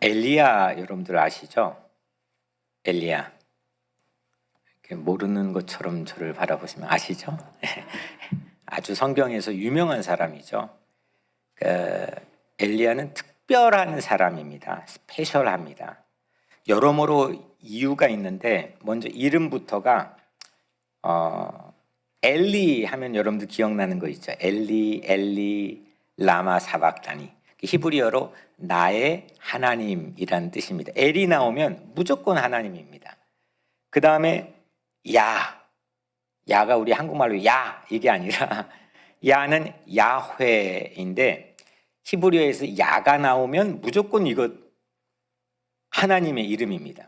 엘리야 여러분들 아시죠? 엘리야. 모르는 것처럼 저를 바라보시면 아시죠? 아주 성경에서 유명한 사람이죠. 엘리야는 특별한 사람입니다. 스페셜합니다. 여러모로 이유가 있는데 먼저 이름부터가 엘리 하면 여러분들 기억나는 거 있죠? 엘리 라마 사박다니. 히브리어로 나의 하나님이라는 뜻입니다. 엘이 나오면 무조건 하나님입니다. 그 다음에 야가 우리 한국말로 야 이게 아니라 야는 야훼인데 히브리어에서 야가 나오면 무조건 이거 하나님의 이름입니다.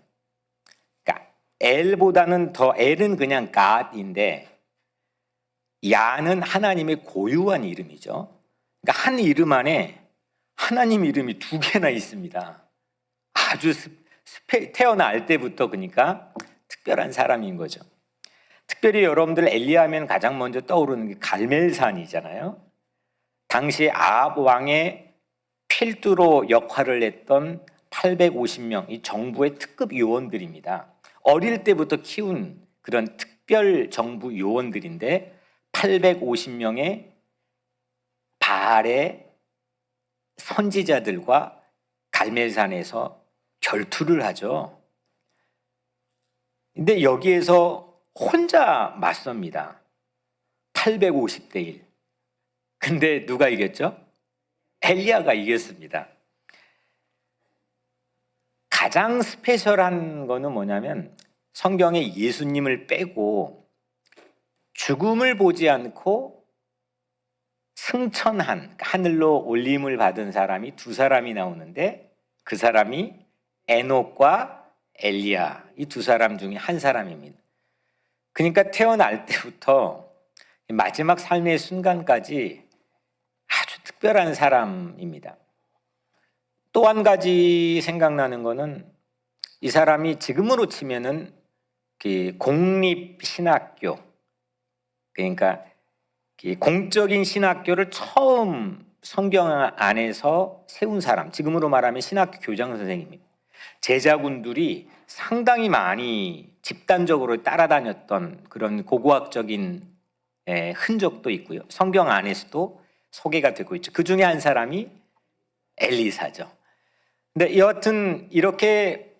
그러니까 엘보다는 더 엘은 그냥 God인데 야는 하나님의 고유한 이름이죠. 그러니까 한 이름 안에 하나님 이름이 두 개나 있습니다. 아주 태어날 때부터 그러니까 특별한 사람인 거죠. 특별히 여러분들 엘리야 하면 가장 먼저 떠오르는 게 갈멜산이잖아요. 당시 아합 왕의 필두로 역할을 했던 850명 이 정부의 특급 요원들입니다. 어릴 때부터 키운 그런 특별 정부 요원들인데 850명의 바알의 선지자들과 갈멜산에서 결투를 하죠. 근데 여기에서 혼자 맞섭니다. 850대 1. 근데 누가 이겼죠? 엘리야가 이겼습니다. 가장 스페셜한 거는 뭐냐면 성경에 예수님을 빼고 죽음을 보지 않고 승천한 하늘로 올림을 받은 사람이 두 사람이 나오는데 그 사람이 에녹과 엘리야 이 두 사람 중에 한 사람입니다. 그러니까 태어날 때부터 마지막 삶의 순간까지 아주 특별한 사람입니다. 또 한 가지 생각나는 거는 이 사람이 지금으로 치면은 공립신학교 그러니까 공적인 신학교를 처음 성경 안에서 세운 사람, 지금으로 말하면 신학교 교장 선생님입니다. 제자군들이 상당히 많이 집단적으로 따라다녔던 그런 고고학적인 흔적도 있고요. 성경 안에서도 소개가 되고 있죠. 그 중에 한 사람이 엘리사죠. 근데 여하튼 이렇게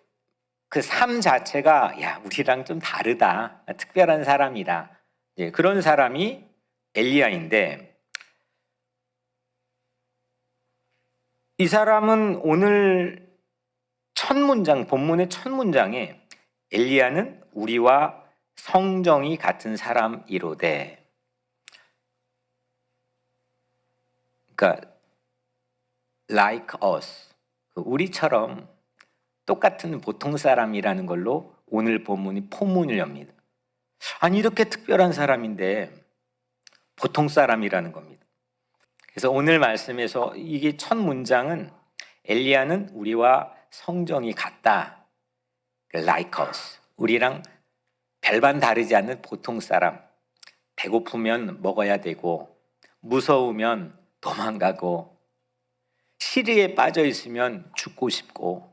그 삶 자체가 야 우리랑 좀 다르다, 특별한 사람이다. 그런 사람이 엘리야인데 이 사람은 오늘 첫 문장, 본문의 첫 문장에 엘리야는 우리와 성정이 같은 사람이로되, 그러니까 like us, 우리처럼 똑같은 보통 사람이라는 걸로 오늘 본문이 포문을 엽니다. 아니 이렇게 특별한 사람인데 보통 사람이라는 겁니다. 그래서 오늘 말씀에서 이게 첫 문장은 엘리야는 우리와 성정이 같다. Like us. 우리랑 별반 다르지 않는 보통 사람. 배고프면 먹어야 되고 무서우면 도망가고 시리에 빠져 있으면 죽고 싶고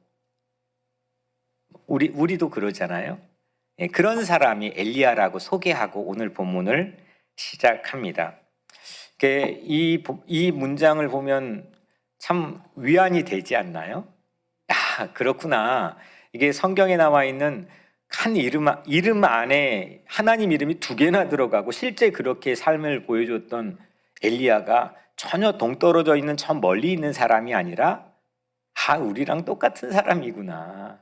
우리도 그러잖아요. 그런 사람이 엘리야라고 소개하고 오늘 본문을 시작합니다. 이 문장을 보면 참 위안이 되지 않나요? 야, 그렇구나. 이게 성경에 나와 있는 한 이름 안에 하나님 이름이 두 개나 들어가고 실제 그렇게 삶을 보여줬던 엘리야가 전혀 동떨어져 있는 저 멀리 있는 사람이 아니라 우리랑 똑같은 사람이구나.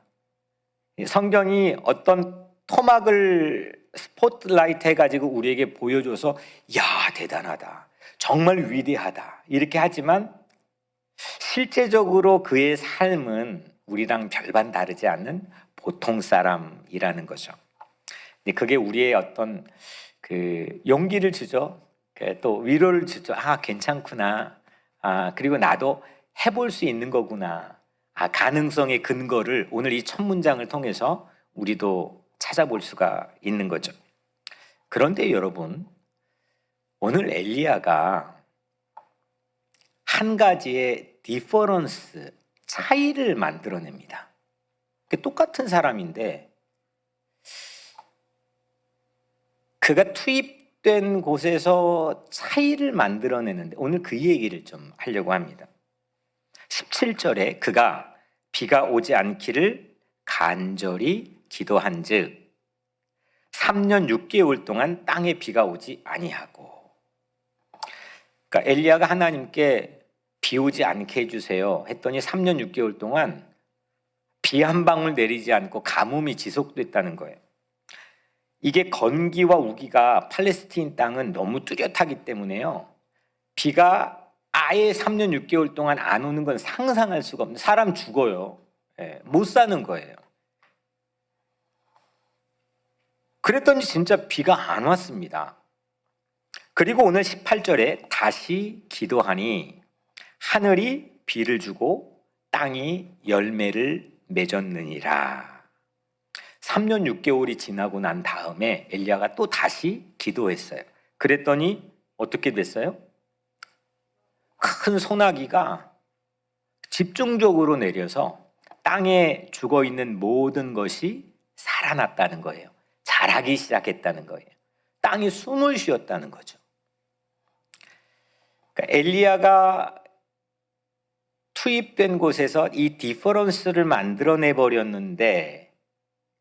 성경이 어떤 토막을 스포트라이트 해가지고 우리에게 보여줘서 야 대단하다, 정말 위대하다 이렇게 하지만 실제적으로 그의 삶은 우리랑 별반 다르지 않는 보통 사람이라는 거죠. 그게 우리의 어떤 그 용기를 주죠. 또 위로를 주죠. 괜찮구나. 그리고 나도 해볼 수 있는 거구나. 가능성의 근거를 오늘 이 첫 문장을 통해서 우리도 찾아볼 수가 있는 거죠. 그런데 여러분, 오늘 엘리야가 한 가지의 디퍼런스, 차이를 만들어냅니다. 똑같은 사람인데 그가 투입된 곳에서 차이를 만들어내는데 오늘 그 얘기를 좀 하려고 합니다. 17절에 그가 비가 오지 않기를 간절히 기도한즉 3년 6개월 동안 땅에 비가 오지 아니하고. 그러니까 엘리야가 하나님께 비 오지 않게 해주세요 했더니 3년 6개월 동안 비 한 방울 내리지 않고 가뭄이 지속됐다는 거예요. 이게 건기와 우기가 팔레스틴 땅은 너무 뚜렷하기 때문에요. 비가 아예 3년 6개월 동안 안 오는 건 상상할 수가 없는, 사람 죽어요. 못 사는 거예요. 그랬더니 진짜 비가 안 왔습니다. 그리고 오늘 18절에 다시 기도하니 하늘이 비를 주고 땅이 열매를 맺었느니라. 3년 6개월이 지나고 난 다음에 엘리야가 또 다시 기도했어요. 그랬더니 어떻게 됐어요? 큰 소나기가 집중적으로 내려서 땅에 죽어있는 모든 것이 살아났다는 거예요. 자라기 시작했다는 거예요. 땅이 숨을 쉬었다는 거죠. 그러니까 엘리야가 투입된 곳에서 이 디퍼런스를 만들어내 버렸는데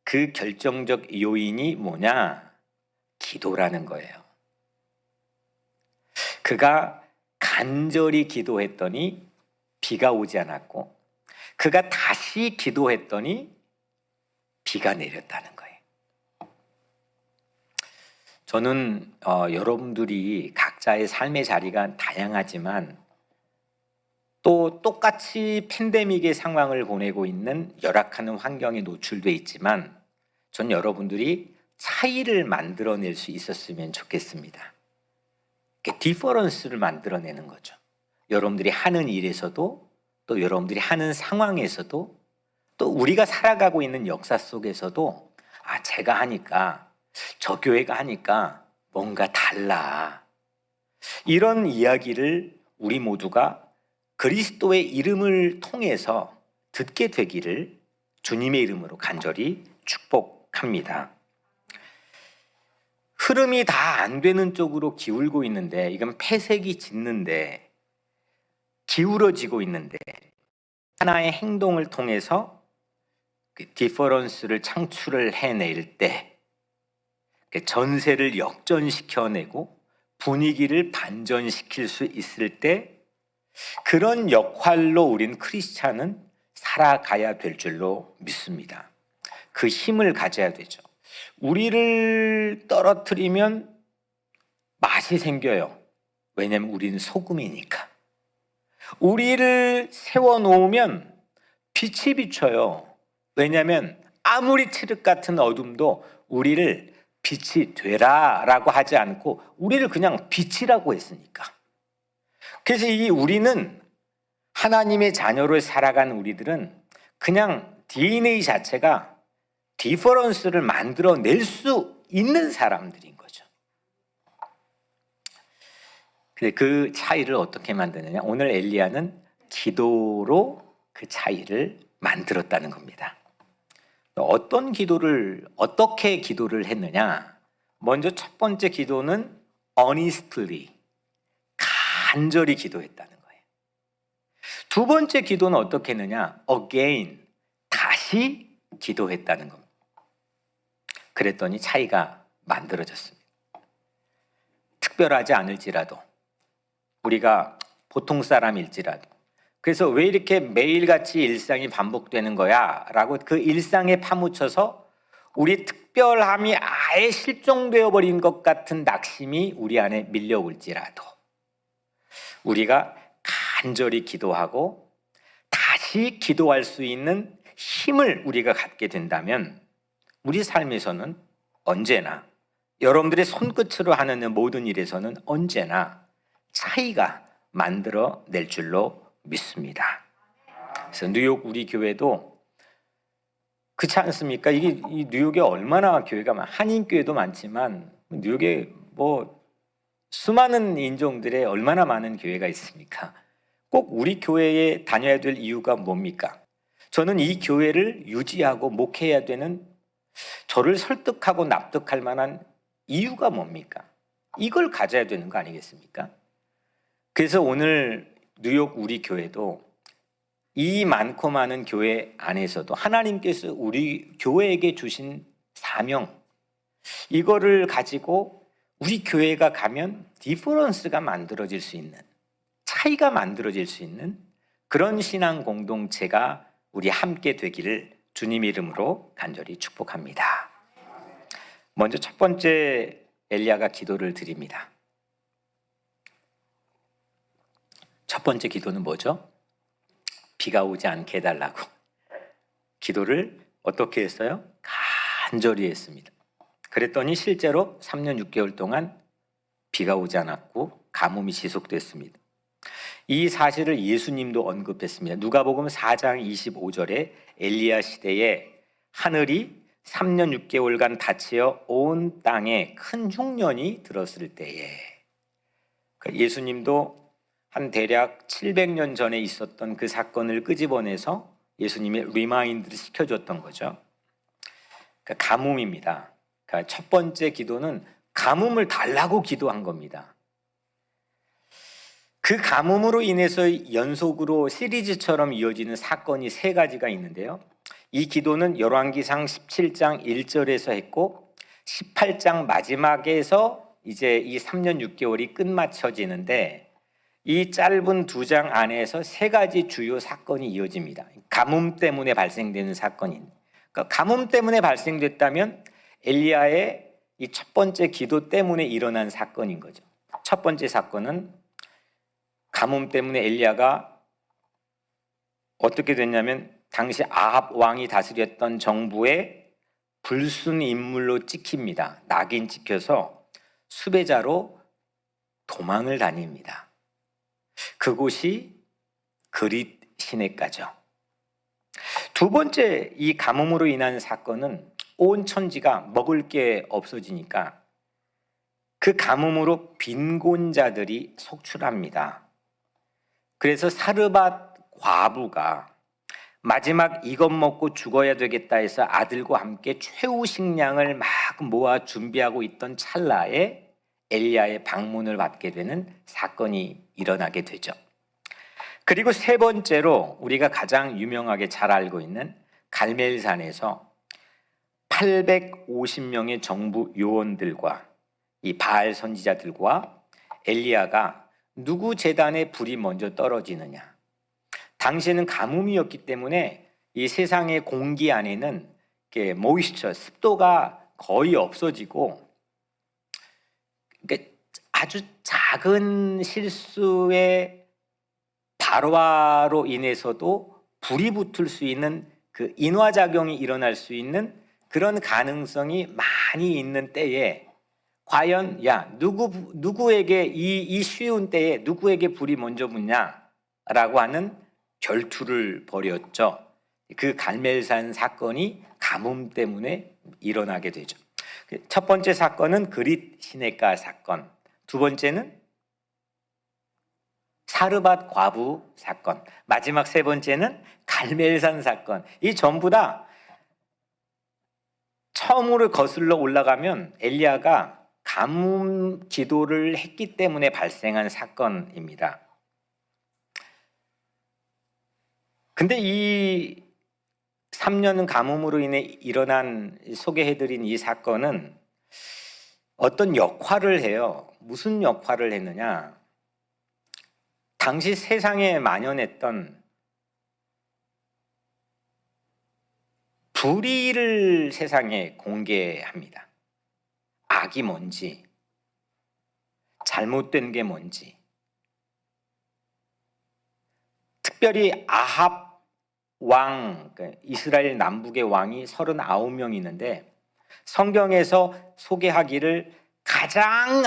그 결정적 요인이 뭐냐? 기도라는 거예요. 그가 간절히 기도했더니 비가 오지 않았고 그가 다시 기도했더니 비가 내렸다는 거예요. 저는 여러분들이 각자의 삶의 자리가 다양하지만 또 똑같이 팬데믹의 상황을 보내고 있는 열악한 환경에 노출돼 있지만 전 여러분들이 차이를 만들어낼 수 있었으면 좋겠습니다. 디퍼런스를 만들어내는 거죠. 여러분들이 하는 일에서도 또 여러분들이 하는 상황에서도 또 우리가 살아가고 있는 역사 속에서도 제가 하니까 저 교회가 하니까 뭔가 달라. 이런 이야기를 우리 모두가 그리스도의 이름을 통해서 듣게 되기를 주님의 이름으로 간절히 축복합니다. 흐름이 다 안 되는 쪽으로 기울고 있는데 이건 폐색이 짙는데 기울어지고 있는데 하나의 행동을 통해서 그 디퍼런스를 창출을 해낼 때 전세를 역전시켜내고 분위기를 반전시킬 수 있을 때 그런 역할로 우린 크리스찬은 살아가야 될 줄로 믿습니다. 그 힘을 가져야 되죠. 우리를 떨어뜨리면 맛이 생겨요. 왜냐하면 우리는 소금이니까. 우리를 세워놓으면 빛이 비쳐요. 왜냐하면 아무리 칠흑 같은 어둠도 우리를 빛이 되라라고 하지 않고 우리를 그냥 빛이라고 했으니까. 그래서 이 우리는 하나님의 자녀로 살아간 우리들은 그냥 DNA 자체가 디퍼런스를 만들어낼 수 있는 사람들인 거죠. 근데 그 차이를 어떻게 만드느냐? 오늘 엘리야는 기도로 그 차이를 만들었다는 겁니다. 어떻게 기도를 했느냐? 먼저 첫 번째 기도는 earnestly, 간절히 기도했다는 거예요. 두 번째 기도는 어떻게 했느냐? again, 다시 기도했다는 겁니다. 그랬더니 차이가 만들어졌습니다. 특별하지 않을지라도, 우리가 보통 사람일지라도, 그래서 왜 이렇게 매일같이 일상이 반복되는 거야? 라고 그 일상에 파묻혀서 우리 특별함이 아예 실종되어 버린 것 같은 낙심이 우리 안에 밀려올지라도 우리가 간절히 기도하고 다시 기도할 수 있는 힘을 우리가 갖게 된다면 우리 삶에서는 언제나, 여러분들의 손끝으로 하는 모든 일에서는 언제나 차이가 만들어낼 줄로 믿습니다. 그래서 뉴욕 우리 교회도 그렇지 않습니까? 이게 이 뉴욕에 얼마나 교회가 한인교회도 많지만 뉴욕에 뭐 수많은 인종들의 얼마나 많은 교회가 있습니까? 꼭 우리 교회에 다녀야 될 이유가 뭡니까? 저는 이 교회를 유지하고 목회해야 되는, 저를 설득하고 납득할 만한 이유가 뭡니까? 이걸 가져야 되는 거 아니겠습니까? 그래서 오늘 뉴욕 우리 교회도 이 많고 많은 교회 안에서도 하나님께서 우리 교회에게 주신 사명, 이거를 가지고 우리 교회가 가면 디퍼런스가 만들어질 수 있는, 차이가 만들어질 수 있는 그런 신앙 공동체가 우리 함께 되기를 주님 이름으로 간절히 축복합니다. 먼저 첫 번째 엘리야가 기도를 드립니다. 첫 번째 기도는 뭐죠? 비가 오지 않게 해달라고 기도를 어떻게 했어요? 간절히 했습니다. 그랬더니 실제로 3년 6개월 동안 비가 오지 않았고 가뭄이 지속됐습니다. 이 사실을 예수님도 언급했습니다. 누가복음 4장 25절에 엘리야 시대에 하늘이 3년 6개월간 닫혀 온 땅에 큰 흉년이 들었을 때에, 예수님도 한 대략 700년 전에 있었던 그 사건을 끄집어내서 예수님이 리마인드를 시켜줬던 거죠. 그러니까 가뭄입니다. 그러니까 첫 번째 기도는 가뭄을 달라고 기도한 겁니다. 그 가뭄으로 인해서 연속으로 시리즈처럼 이어지는 사건이 세 가지가 있는데요. 이 기도는 열왕기상 17장 1절에서 했고 18장 마지막에서 이제 이 3년 6개월이 끝마쳐지는데, 이 짧은 2장 안에서 세 가지 주요 사건이 이어집니다. 가뭄 때문에 발생되는 사건입니다. 그러니까 가뭄 때문에 발생됐다면 엘리야의 이 첫 번째 기도 때문에 일어난 사건인 거죠. 첫 번째 사건은 가뭄 때문에 엘리야가 어떻게 됐냐면, 당시 아합 왕이 다스렸던 정부의 불순 인물로 찍힙니다. 낙인 찍혀서 수배자로 도망을 다닙니다. 그곳이 그릿 시내가죠. 두 번째, 이 가뭄으로 인한 사건은 온 천지가 먹을 게 없어지니까 그 가뭄으로 빈곤자들이 속출합니다. 그래서 사르밧 과부가 마지막 이것 먹고 죽어야 되겠다 해서 아들과 함께 최후 식량을 막 모아 준비하고 있던 찰나에 엘리야의 방문을 받게 되는 사건이 일어나게 되죠. 그리고 세 번째로 우리가 가장 유명하게 잘 알고 있는 갈멜산에서 850명의 정부 요원들과 이 바알 선지자들과 엘리야가 누구 제단에 불이 먼저 떨어지느냐. 당시에는 가뭄이었기 때문에 이 세상의 공기 안에는 모이스처, 습도가 거의 없어지고, 그러니까 아주 작은 실수의 발화로 인해서도 불이 붙을 수 있는 그 인화작용이 일어날 수 있는 그런 가능성이 많이 있는 때에, 과연 누구에게 이 쉬운 때에 누구에게 불이 먼저 붙냐라고 하는 결투를 벌였죠. 그 갈멜산 사건이 가뭄 때문에 일어나게 되죠. 첫 번째 사건은 그릿 시내가 사건, 두 번째는 사르밧 과부 사건, 마지막 세 번째는 갈멜산 사건. 이 전부 다 처음으로 거슬러 올라가면 엘리야가 가뭄 기도를 했기 때문에 발생한 사건입니다. 근데 이 3년 가뭄으로 인해 일어난, 소개해드린 이 사건은 어떤 역할을 해요. 무슨 역할을 했느냐? 당시 세상에 만연했던 불의를 세상에 공개합니다. 악이 뭔지, 잘못된 게 뭔지. 특별히 아합 왕, 이스라엘 남북의 왕이 39명 있는데, 성경에서 소개하기를 가장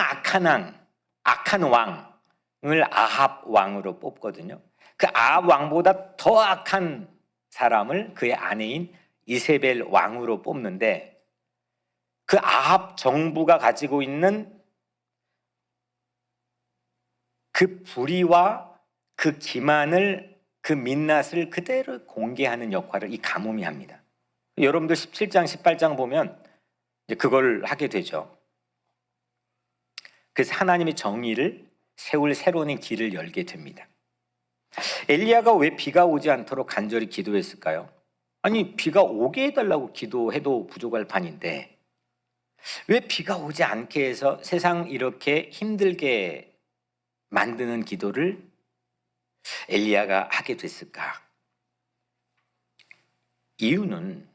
악한 왕을 아합 왕으로 뽑거든요. 그 아합 왕보다 더 악한 사람을 그의 아내인 이세벨 왕으로 뽑는데, 그 아합 정부가 가지고 있는 그 불의와 그 기만을, 그 민낯을 그대로 공개하는 역할을 이 가뭄이 합니다. 여러분들 17장 18장 보면 이제 그걸 하게 되죠. 그래서 하나님의 정의를 세울 새로운 길을 열게 됩니다. 엘리야가 왜 비가 오지 않도록 간절히 기도했을까요? 아니, 비가 오게 해달라고 기도해도 부족할 판인데 왜 비가 오지 않게 해서 세상 이렇게 힘들게 만드는 기도를 엘리야가 하게 됐을까? 이유는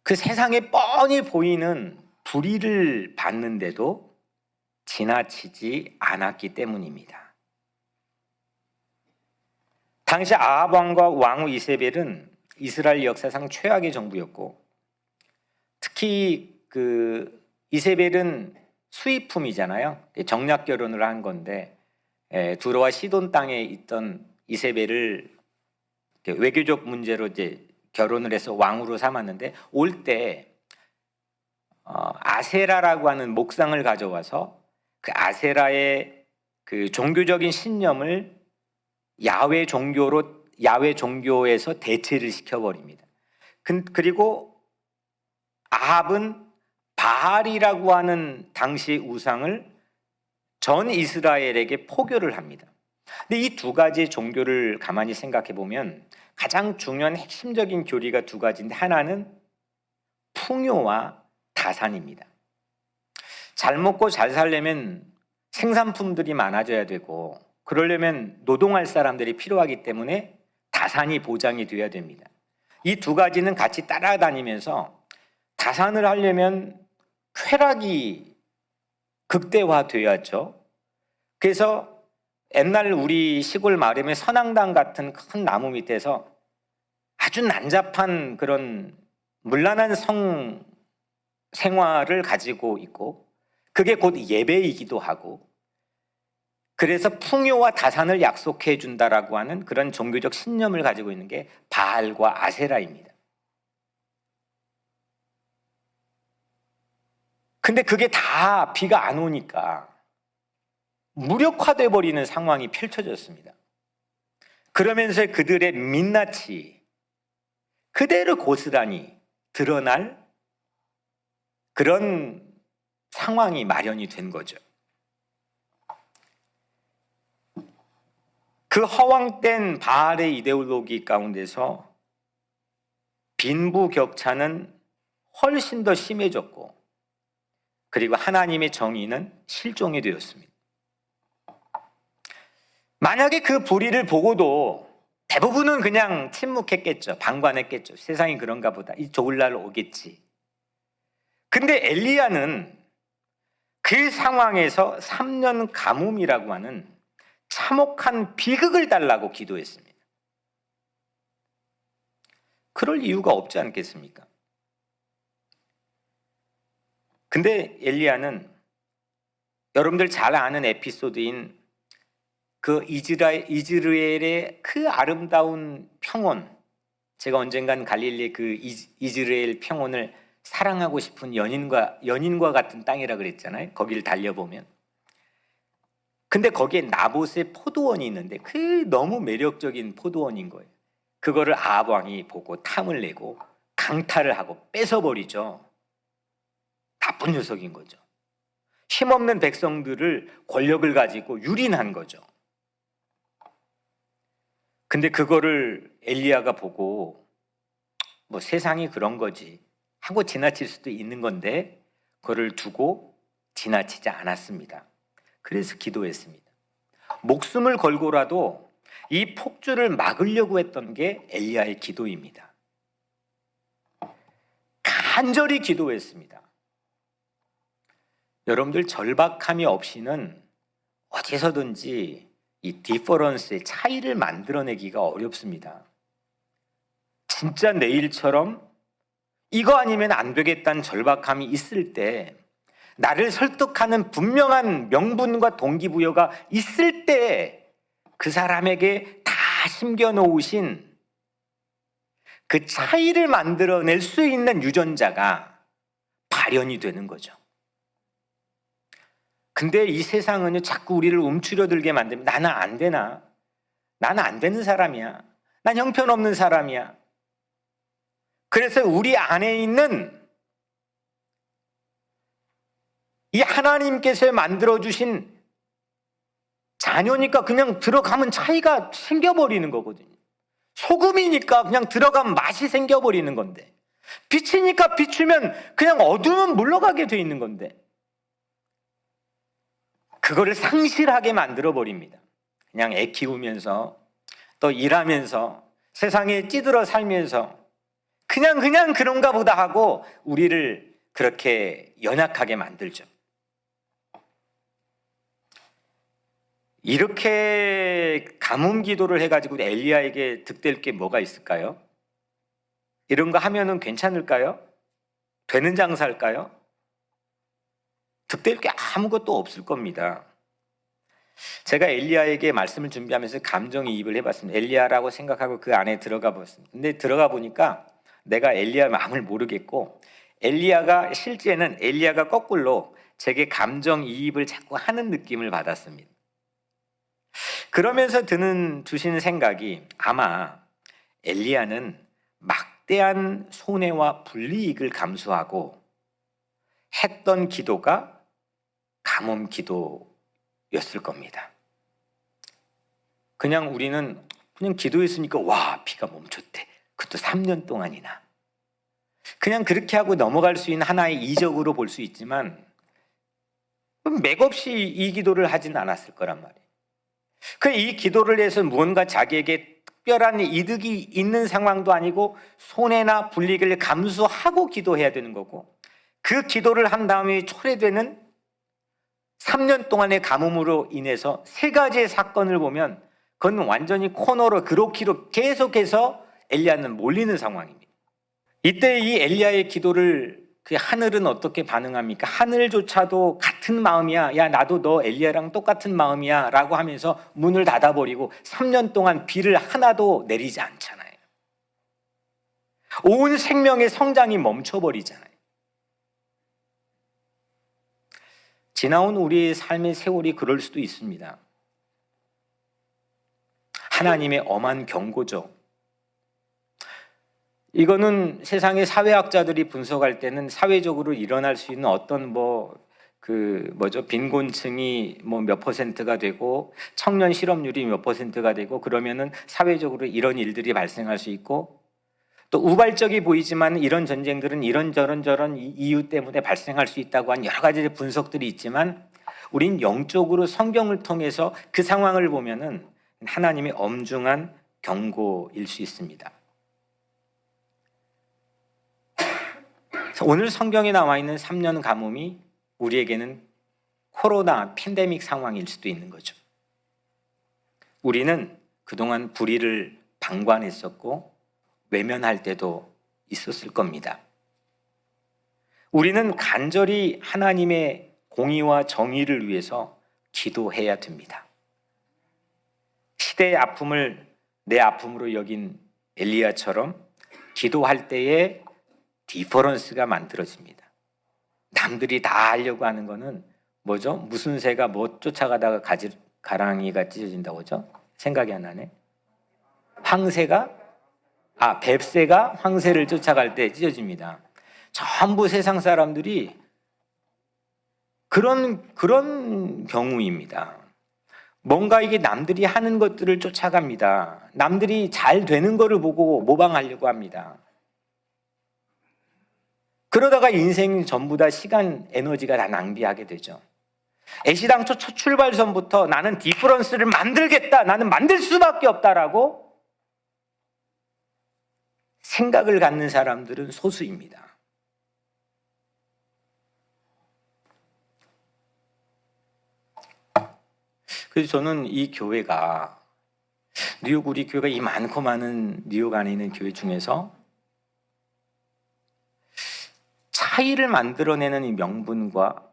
그 세상에 뻔히 보이는 불의를 받는데도 지나치지 않았기 때문입니다. 당시 아합 왕과 왕후 이세벨은 이스라엘 역사상 최악의 정부였고, 특히 그 이세벨은 수입품이잖아요. 정략 결혼을 한 건데 두로와 시돈 땅에 있던 이세벨을 외교적 문제로 이제 결혼을 해서 왕으로 삼았는데, 올 때 아세라라고 하는 목상을 가져와서 그 아세라의 그 종교적인 신념을 야훼 종교에서 대체를 시켜버립니다. 그리고 아합은 바알이라고 하는 당시 우상을 전 이스라엘에게 포교를 합니다. 근데 이 두 가지 종교를 가만히 생각해 보면 가장 중요한 핵심적인 교리가 두 가지인데, 하나는 풍요와 다산입니다. 잘 먹고 잘 살려면 생산품들이 많아져야 되고, 그러려면 노동할 사람들이 필요하기 때문에 다산이 보장이 돼야 됩니다. 이 두 가지는 같이 따라다니면서 다산을 하려면 쾌락이 극대화돼야죠. 그래서 옛날 우리 시골 마을에 선앙당 같은 큰 나무 밑에서 아주 난잡한 그런 문란한 성 생활을 가지고 있고, 그게 곧 예배이기도 하고, 그래서 풍요와 다산을 약속해 준다라고 하는 그런 종교적 신념을 가지고 있는 게 바알과 아세라입니다. 근데 그게 다 비가 안 오니까 무력화돼 버리는 상황이 펼쳐졌습니다. 그러면서 그들의 민낯이 그대로 고스란히 드러날 그런 상황이 마련이 된 거죠. 그 허황된 바알의 이데올로기 가운데서 빈부격차는 훨씬 더 심해졌고, 그리고 하나님의 정의는 실종이 되었습니다. 만약에 그 불의를 보고도 대부분은 그냥 침묵했겠죠. 방관했겠죠. 세상이 그런가 보다. 이 좋을 날 오겠지. 근데 엘리야는 그 상황에서 3년 가뭄이라고 하는 참혹한 비극을 달라고 기도했습니다. 그럴 이유가 없지 않겠습니까? 근데 엘리야는 여러분들 잘 아는 에피소드인 그 이즈라엘의 그 아름다운 평원, 제가 언젠간 갈릴리 그 이즈라엘 평원을 사랑하고 싶은 연인과 같은 땅이라 그랬잖아요. 거기를 달려보면. 근데 거기에 나봇의 포도원이 있는데 그 너무 매력적인 포도원인 거예요. 그거를 아합 왕이 보고 탐을 내고 강탈을 하고 뺏어버리죠. 나쁜 녀석인 거죠. 힘없는 백성들을 권력을 가지고 유린한 거죠. 근데 그거를 엘리야가 보고 뭐 세상이 그런 거지 하고 지나칠 수도 있는 건데, 그거를 두고 지나치지 않았습니다. 그래서 기도했습니다. 목숨을 걸고라도 이 폭주를 막으려고 했던 게 엘리야의 기도입니다. 간절히 기도했습니다. 여러분들 절박함이 없이는 어디서든지 이 디퍼런스의 차이를 만들어내기가 어렵습니다. 진짜 내일처럼 이거 아니면 안 되겠다는 절박함이 있을 때, 나를 설득하는 분명한 명분과 동기부여가 있을 때 그 사람에게 다 심겨놓으신 그 차이를 만들어낼 수 있는 유전자가 발현이 되는 거죠. 근데 이 세상은요, 자꾸 우리를 움츠려들게 만듭니다. 나는 안 되나? 나는 안 되는 사람이야. 난 형편없는 사람이야. 그래서 우리 안에 있는 이 하나님께서 만들어주신 자녀니까 그냥 들어가면 차이가 생겨버리는 거거든요. 소금이니까 그냥 들어가면 맛이 생겨버리는 건데, 빛이니까 비추면 그냥 어두우면 물러가게 돼 있는 건데, 그거를 상실하게 만들어버립니다. 그냥 애 키우면서 또 일하면서 세상에 찌들어 살면서 그냥 그런가 보다 하고 우리를 그렇게 연약하게 만들죠. 이렇게 가뭄 기도를 해가지고 엘리야에게 득될 게 뭐가 있을까요? 이런 거 하면은 괜찮을까요? 되는 장사일까요? 득될 게 아무것도 없을 겁니다. 제가 엘리야에게 말씀을 준비하면서 감정이입을 해봤습니다. 엘리야라고 생각하고 그 안에 들어가 봤습니다. 근데 들어가 보니까 내가 엘리야 마음을 모르겠고, 실제는 엘리야가 거꾸로 제게 감정이입을 자꾸 하는 느낌을 받았습니다. 그러면서 주시는 생각이, 아마 엘리야는 막대한 손해와 불이익을 감수하고 했던 기도가 가뭄 기도였을 겁니다. 그냥 우리는 그냥 기도했으니까 와, 비가 멈췄대. 그것도 3년 동안이나. 그냥 그렇게 하고 넘어갈 수 있는 하나의 이적으로 볼 수 있지만 맥없이 이 기도를 하진 않았을 거란 말이에요. 이 기도를 해서 무언가 자기에게 특별한 이득이 있는 상황도 아니고 손해나 불이익을 감수하고 기도해야 되는 거고, 그 기도를 한 다음에 초래되는 3년 동안의 가뭄으로 인해서 3가지의 사건을 보면 그건 완전히 코너로 그로키로 계속해서 엘리야는 몰리는 상황입니다. 이때 이 엘리야의 기도를 그 하늘은 어떻게 반응합니까? 하늘조차도 같은 마음이야. 야, 나도 너 엘리야랑 똑같은 마음이야 라고 하면서 문을 닫아버리고 3년 동안 비를 하나도 내리지 않잖아요. 온 생명의 성장이 멈춰버리잖아요. 지나온 우리의 삶의 세월이 그럴 수도 있습니다. 하나님의 엄한 경고죠. 이거는 세상의 사회학자들이 분석할 때는 사회적으로 일어날 수 있는 어떤 빈곤층이 몇 퍼센트가 되고 청년 실업률이 몇 퍼센트가 되고 그러면은 사회적으로 이런 일들이 발생할 수 있고, 또 우발적이 보이지만 이런 전쟁들은 이런저런 이유 때문에 발생할 수 있다고 한 여러 가지 분석들이 있지만, 우린 영적으로 성경을 통해서 그 상황을 보면은 하나님의 엄중한 경고일 수 있습니다. 오늘 성경에 나와 있는 3년 가뭄이 우리에게는 코로나 팬데믹 상황일 수도 있는 거죠. 우리는 그동안 불의를 방관했었고 외면할 때도 있었을 겁니다. 우리는 간절히 하나님의 공의와 정의를 위해서 기도해야 됩니다. 시대의 아픔을 내 아픔으로 여긴 엘리야처럼 기도할 때에 디퍼런스가 만들어집니다. 남들이 다 하려고 하는 거는 뭐죠? 무슨 새가 쫓아가다가 가랑이가 찢어진다고 하죠? 생각이 안 나네. 뱁새가 황새를 쫓아갈 때 찢어집니다. 전부 세상 사람들이 그런 경우입니다. 뭔가 이게 남들이 하는 것들을 쫓아갑니다. 남들이 잘 되는 거를 보고 모방하려고 합니다. 그러다가 인생 전부 다 시간, 에너지가 다 낭비하게 되죠. 애시당초 첫 출발선부터 나는 디퍼런스를 만들겠다, 나는 만들 수밖에 없다라고 생각을 갖는 사람들은 소수입니다. 그래서 저는 이 교회가, 우리 교회가 이 많고 많은 뉴욕 안에 있는 교회 중에서 차이를 만들어내는 이 명분과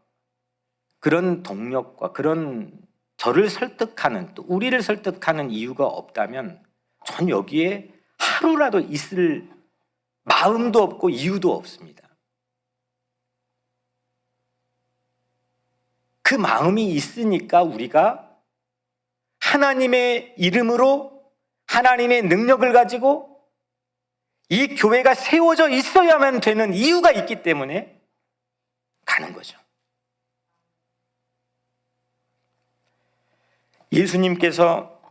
그런 동력과 그런 저를 설득하는, 또 우리를 설득하는 이유가 없다면 전 여기에 하루라도 있을 마음도 없고 이유도 없습니다. 그 마음이 있으니까 우리가 하나님의 이름으로 하나님의 능력을 가지고 이 교회가 세워져 있어야만 되는 이유가 있기 때문에 가는 거죠. 예수님께서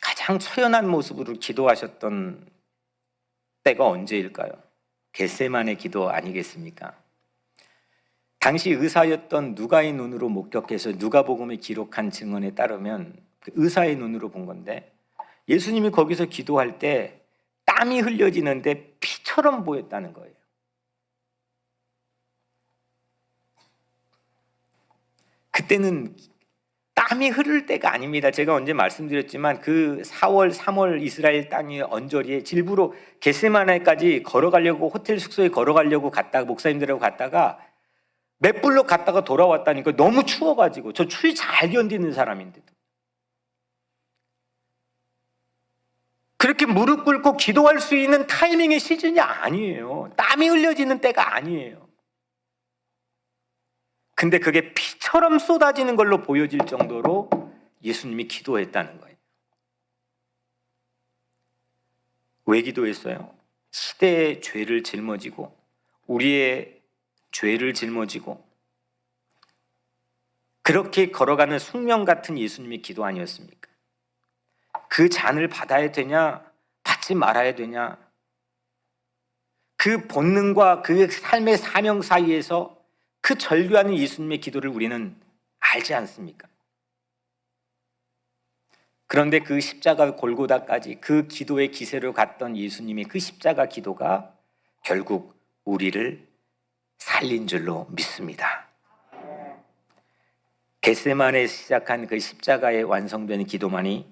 가장 처연한 모습으로 기도하셨던 때가 언제일까요? 겟세마네 기도 아니겠습니까? 당시 의사였던 누가의 눈으로 목격해서 누가복음에 기록한 증언에 따르면 그 의사의 눈으로 본 건데, 예수님이 거기서 기도할 때 땀이 흘려지는데 피처럼 보였다는 거예요. 그때는 땀이 흐를 때가 아닙니다. 제가 언제 말씀드렸지만 그 4월, 3월 이스라엘 땅의 언저리에 일부러 겟세마네까지 걸어가려고, 호텔 숙소에 걸어가려고 갔다가, 목사님들하고 갔다가 몇 블록 갔다가 돌아왔다니까. 너무 추워가지고. 저 추위 잘 견디는 사람인데도 그렇게 무릎 꿇고 기도할 수 있는 타이밍의 시즌이 아니에요. 땀이 흘려지는 때가 아니에요. 근데 그게 피처럼 쏟아지는 걸로 보여질 정도로 예수님이 기도했다는 거예요. 왜 기도했어요? 시대의 죄를 짊어지고, 우리의 죄를 짊어지고 그렇게 걸어가는 숙명 같은 예수님의 기도 아니었습니까? 그 잔을 받아야 되냐, 받지 말아야 되냐, 그 본능과 그 삶의 사명 사이에서 그 절규하는 예수님의 기도를 우리는 알지 않습니까? 그런데 그 십자가 골고다까지 그 기도의 기세로 갔던 예수님의 그 십자가 기도가 결국 우리를 살린 줄로 믿습니다. 겟세마네에 시작한 그 십자가의 완성되는 기도만이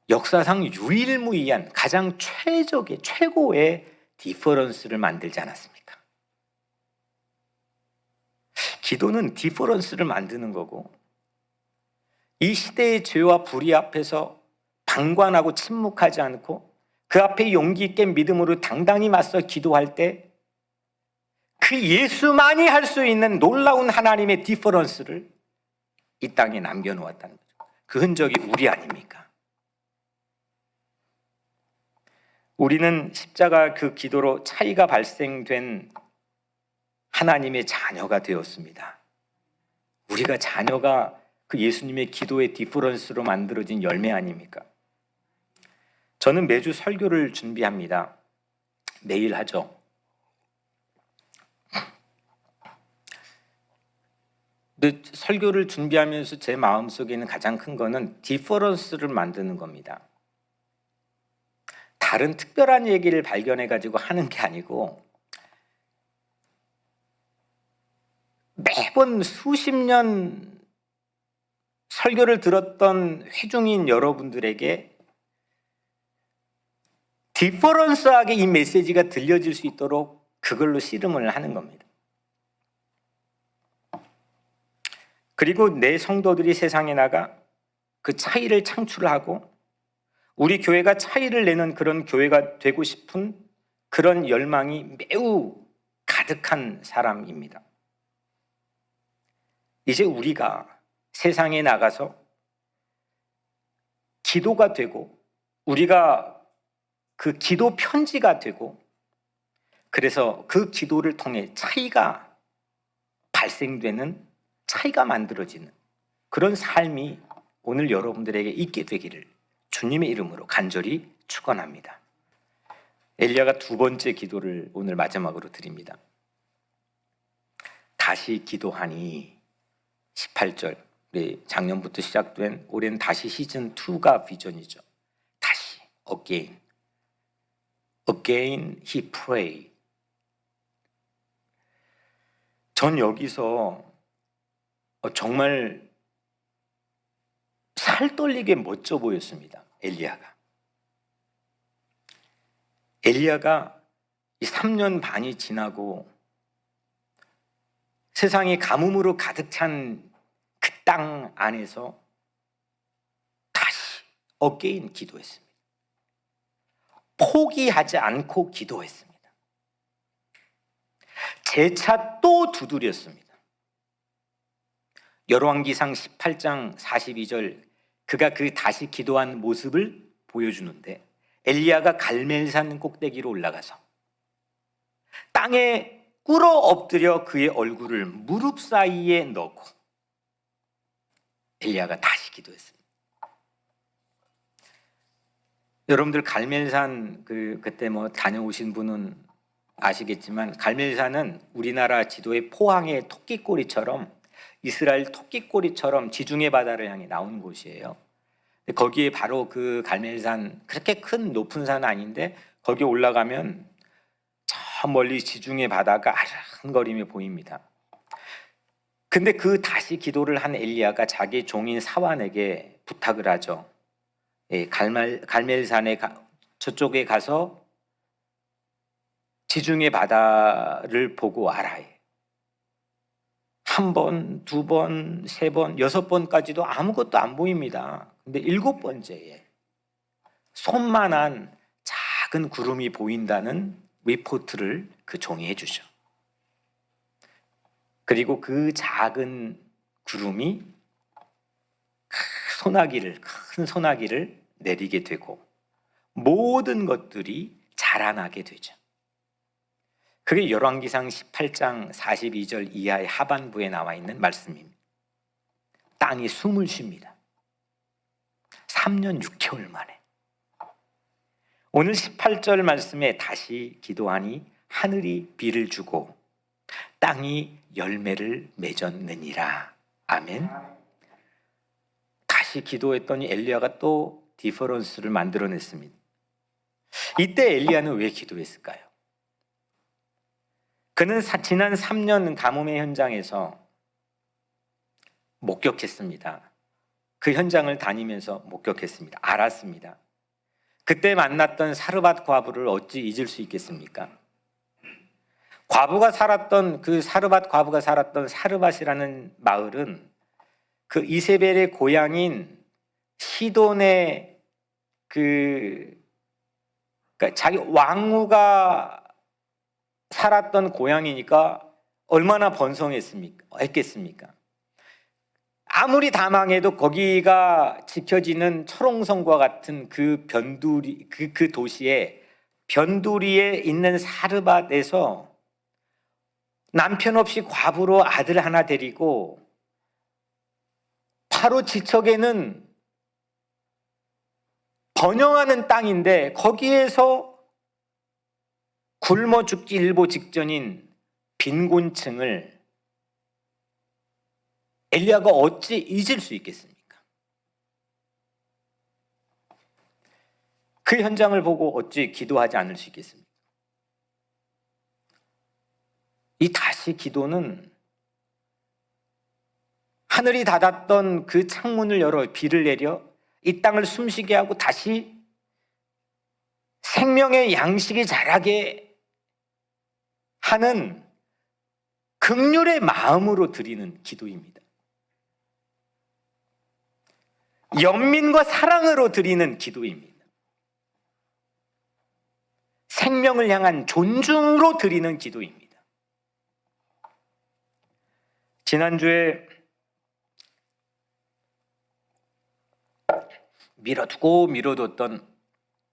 역사상 유일무이한 가장 최고의 디퍼런스를 만들지 않았습니까? 기도는 디퍼런스를 만드는 거고, 이 시대의 죄와 불의 앞에서 방관하고 침묵하지 않고 그 앞에 용기 있게 믿음으로 당당히 맞서 기도할 때 그 예수만이 할 수 있는 놀라운 하나님의 디퍼런스를 이 땅에 남겨놓았다는 거죠. 그 흔적이 우리 아닙니까? 우리는 십자가 그 기도로 차이가 발생된 하나님의 자녀가 되었습니다. 우리가 자녀가 그 예수님의 기도의 디퍼런스로 만들어진 열매 아닙니까? 저는 매주 설교를 준비합니다. 매일 하죠. 근데 설교를 준비하면서 제 마음속에 있는 가장 큰 거는 디퍼런스를 만드는 겁니다. 다른 특별한 얘기를 발견해가지고 하는 게 아니고, 매번 수십 년 설교를 들었던 회중인 여러분들에게 디퍼런스하게 이 메시지가 들려질 수 있도록 그걸로 씨름을 하는 겁니다. 그리고 내 성도들이 세상에 나가 그 차이를 창출하고 우리 교회가 차이를 내는 그런 교회가 되고 싶은 그런 열망이 매우 가득한 사람입니다. 이제 우리가 세상에 나가서 기도가 되고, 우리가 그 기도 편지가 되고, 그래서 그 기도를 통해 차이가 발생되는, 차이가 만들어지는 그런 삶이 오늘 여러분들에게 있게 되기를 주님의 이름으로 간절히 축원합니다. 엘리야가 두 번째 기도를 오늘 마지막으로 드립니다. 다시 기도하니, 18절, 우리 작년부터 시작된 올해는 다시 시즌 2가 비전이죠. 다시, again he prayed. 전 여기서 정말 살 떨리게 멋져 보였습니다. 엘리야가 이 3년 반이 지나고 세상이 가뭄으로 가득 찬 그 땅 안에서 다시 again 기도했습니다. 포기하지 않고 기도했습니다. 재차 또 두드렸습니다. 열왕기상 18장 42절 그가 그 다시 기도한 모습을 보여주는데 엘리야가 갈멜산 꼭대기로 올라가서 땅에 꿇어 엎드려 그의 얼굴을 무릎 사이에 넣고 엘리야가 다시 기도했습니다. 여러분들 갈멜산 그때 뭐 다녀오신 분은 아시겠지만 갈멜산은 우리나라 지도의 포항의 토끼꼬리처럼 이스라엘 토끼꼬리처럼 지중해 바다를 향해 나온 곳이에요. 거기에 바로 그 갈멜산 그렇게 큰 높은 산은 아닌데 거기 올라가면 저 멀리 지중해 바다가 아른거림이 보입니다. 근데 그 다시 기도를 한 엘리야가 자기 종인 사환에게 부탁을 하죠. 갈멜산에 저쪽에 가서 지중해 바다를 보고 와라. 한 번, 두 번, 세 번, 6번까지도 아무것도 안 보입니다. 근데 7번째에 손만한 작은 구름이 보인다는 리포트를 그 종이 해주죠. 그리고 그 작은 구름이 큰 소나기를 내리게 되고 모든 것들이 자라나게 되죠. 그게 열왕기상 18장 42절 이하의 하반부에 나와 있는 말씀입니다. 땅이 숨을 쉽니다. 3년 6개월 만에. 오늘 18절 말씀에 다시 기도하니 하늘이 비를 주고 땅이 열매를 맺었느니라. 아멘. 다시 기도했더니 엘리야가 또 디퍼런스를 만들어냈습니다. 이때 엘리야는 왜 기도했을까요? 그는 지난 3년 가뭄의 현장에서 목격했습니다. 그 현장을 다니면서 목격했습니다. 알았습니다. 그때 만났던 사르밧 과부를 어찌 잊을 수 있겠습니까? 사르밧 과부가 살았던 사르밧이라는 마을은 그 이세벨의 고향인 시돈의 그러니까 자기 왕후가 살았던 고향이니까 얼마나 번성했겠습니까? 아무리 다 망해도 거기가 지켜지는 철옹성과 같은 그 변두리 그 도시에 변두리에 있는 사르밧에서 남편 없이 과부로 아들 하나 데리고 바로 지척에는 번영하는 땅인데 거기에서 굶어 죽기 일보 직전인 빈곤층을 엘리야가 어찌 잊을 수 있겠습니까? 그 현장을 보고 어찌 기도하지 않을 수 있겠습니까? 이 다시 기도는 하늘이 닫았던 그 창문을 열어 비를 내려 이 땅을 숨쉬게 하고 다시 생명의 양식이 자라게 하는 긍휼의 마음으로 드리는 기도입니다. 연민과 사랑으로 드리는 기도입니다. 생명을 향한 존중으로 드리는 기도입니다. 지난주에 미뤄뒀던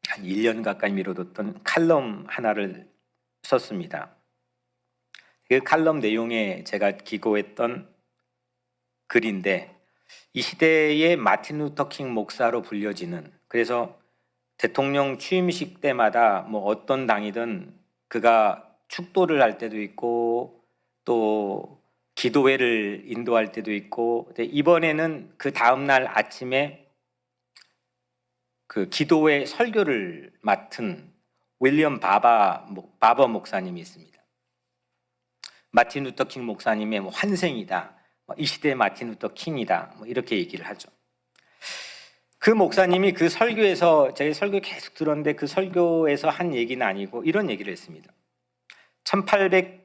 한 1년 가까이 미뤄뒀던 칼럼 하나를 썼습니다. 그 칼럼 내용에 제가 기고했던 글인데 이 시대의 마틴 루터 킹 목사로 불려지는, 그래서 대통령 취임식 때마다 뭐 어떤 당이든 그가 축도를 할 때도 있고 또 기도회를 인도할 때도 있고, 이번에는 그 다음날 아침에 그 기도회 설교를 맡은 윌리엄 바버 목사님이 있습니다. 마틴 루터 킹 목사님의 환생이다, 이 시대의 마틴 루터 킹이다, 이렇게 얘기를 하죠. 그 목사님이 그 설교에서, 제 설교 계속 들었는데 그 설교에서 한 얘기는 아니고 이런 얘기를 했습니다.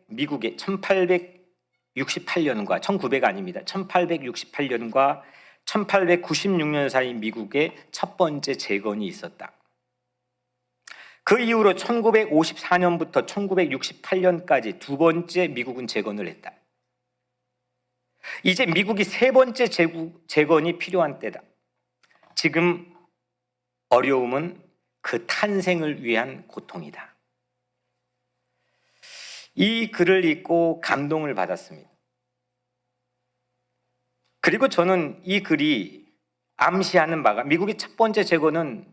미국의 1868년과 1900 아닙니다. 1868년과 1896년 사이 미국의 첫 번째 재건이 있었다. 그 이후로 1954년부터 1968년까지 두 번째 미국은 재건을 했다. 이제 미국이 세 번째 재건이 필요한 때다. 지금 어려움은 그 탄생을 위한 고통이다. 이 글을 읽고 감동을 받았습니다. 그리고 저는 이 글이 암시하는 바가 미국의 첫 번째 재건은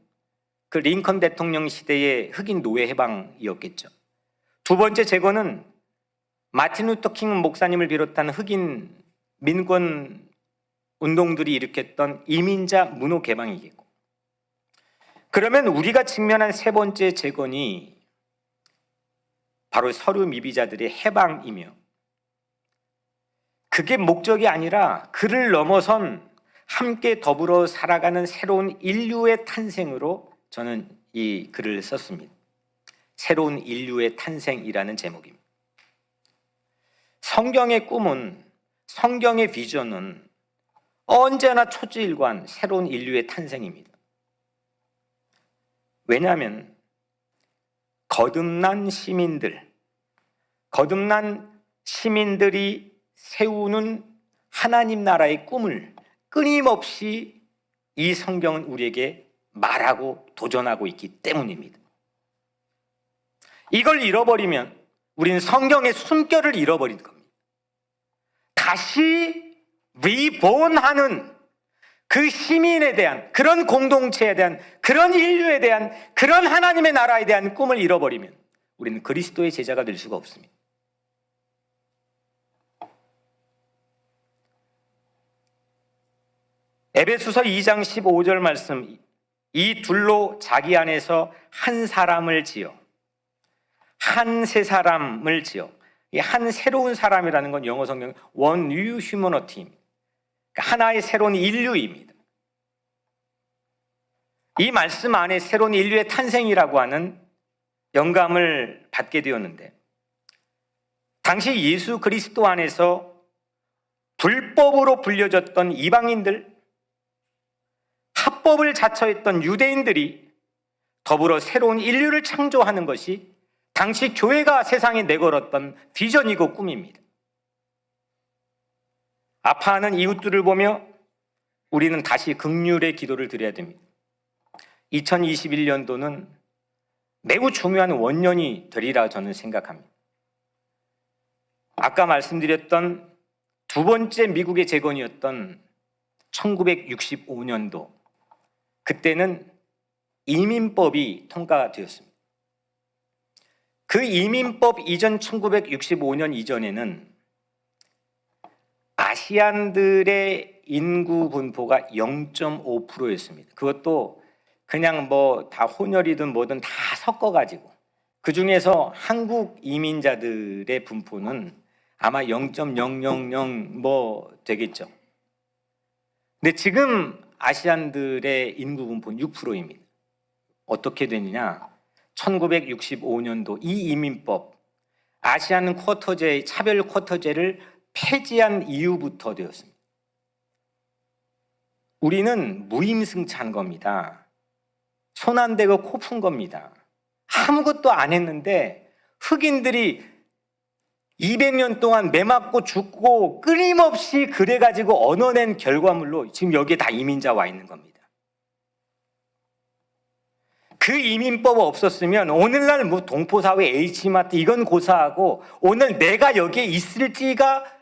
그 링컨 대통령 시대의 흑인 노예 해방이었겠죠. 두 번째 재건은 마틴 루터 킹 목사님을 비롯한 흑인 민권 운동들이 일으켰던 이민자 문호 개방이겠고, 그러면 우리가 직면한 세 번째 재건이 바로 서류 미비자들의 해방이며, 그게 목적이 아니라 그를 넘어선 함께 더불어 살아가는 새로운 인류의 탄생으로 저는 이 글을 썼습니다. 새로운 인류의 탄생이라는 제목입니다. 성경의 꿈은, 성경의 비전은 언제나 초지일관 새로운 인류의 탄생입니다. 왜냐하면 거듭난 시민들이 세우는 하나님 나라의 꿈을 끊임없이 이 성경은 우리에게 말하고 도전하고 있기 때문입니다. 이걸 잃어버리면 우리는 성경의 숨결을 잃어버린 겁니다. 다시 리본하는 그 시민에 대한, 그런 공동체에 대한, 그런 인류에 대한, 그런 하나님의 나라에 대한 꿈을 잃어버리면 우리는 그리스도의 제자가 될 수가 없습니다. 에베소서 2장 15절 말씀, 이 둘로 자기 안에서 한 사람을 지어, 한 새 사람을 지어, 이 한 새로운 사람이라는 건 영어 성경 one new humanity, 하나의 새로운 인류입니다. 이 말씀 안에 새로운 인류의 탄생이라고 하는 영감을 받게 되었는데, 당시 예수 그리스도 안에서 불법으로 불려졌던 이방인들, 합법을 자처했던 유대인들이 더불어 새로운 인류를 창조하는 것이 당시 교회가 세상에 내걸었던 비전이고 꿈입니다. 아파하는 이웃들을 보며 우리는 다시 긍휼의 기도를 드려야 됩니다. 2021년도는 매우 중요한 원년이 되리라 저는 생각합니다. 아까 말씀드렸던 두 번째 미국의 재건이었던 1965년도, 그때는 이민법이 통과되었습니다. 그 이민법 이전 1965년 이전에는 아시안들의 인구 분포가 0.5%였습니다. 그것도 그냥 뭐 다 혼혈이든 뭐든 다 섞어가지고, 그 중에서 한국 이민자들의 분포는 아마 0.000 뭐 되겠죠. 근데 지금 아시안들의 인구 분포는 6%입니다. 어떻게 되느냐? 1965년도 이 이민법, 아시안 쿼터제, 차별 쿼터제를 폐지한 이후부터 되었습니다. 우리는 무임승차한 겁니다. 손 안 대고 코 푼 겁니다. 아무것도 안 했는데 흑인들이 200년 동안 매 맞고 죽고 끊임없이 그래가지고 얻어낸 결과물로 지금 여기에 다 이민자 와 있는 겁니다. 그 이민법 없었으면 오늘날 뭐 동포사회, H마트 이건 고사하고 오늘 내가 여기에 있을지가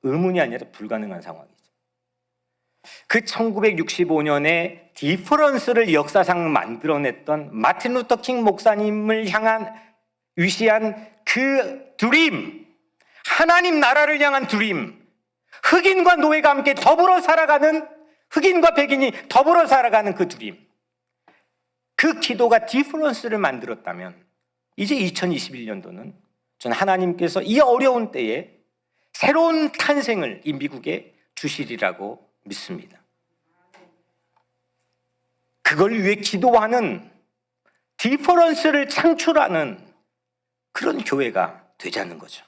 의문이 아니라 불가능한 상황이죠. 그 1965년에 디퍼런스를 역사상 만들어냈던 마틴 루터 킹 목사님을 향한 위시한 그 드림, 하나님 나라를 향한 드림, 흑인과 노예가 함께 더불어 살아가는, 흑인과 백인이 더불어 살아가는 그 드림, 그 기도가 디퍼런스를 만들었다면 이제 2021년도는 전 하나님께서 이 어려운 때에 새로운 탄생을 이 미국에 주시리라고 믿습니다. 그걸 위해 기도하는, 디퍼런스를 창출하는 그런 교회가 되자는 거죠.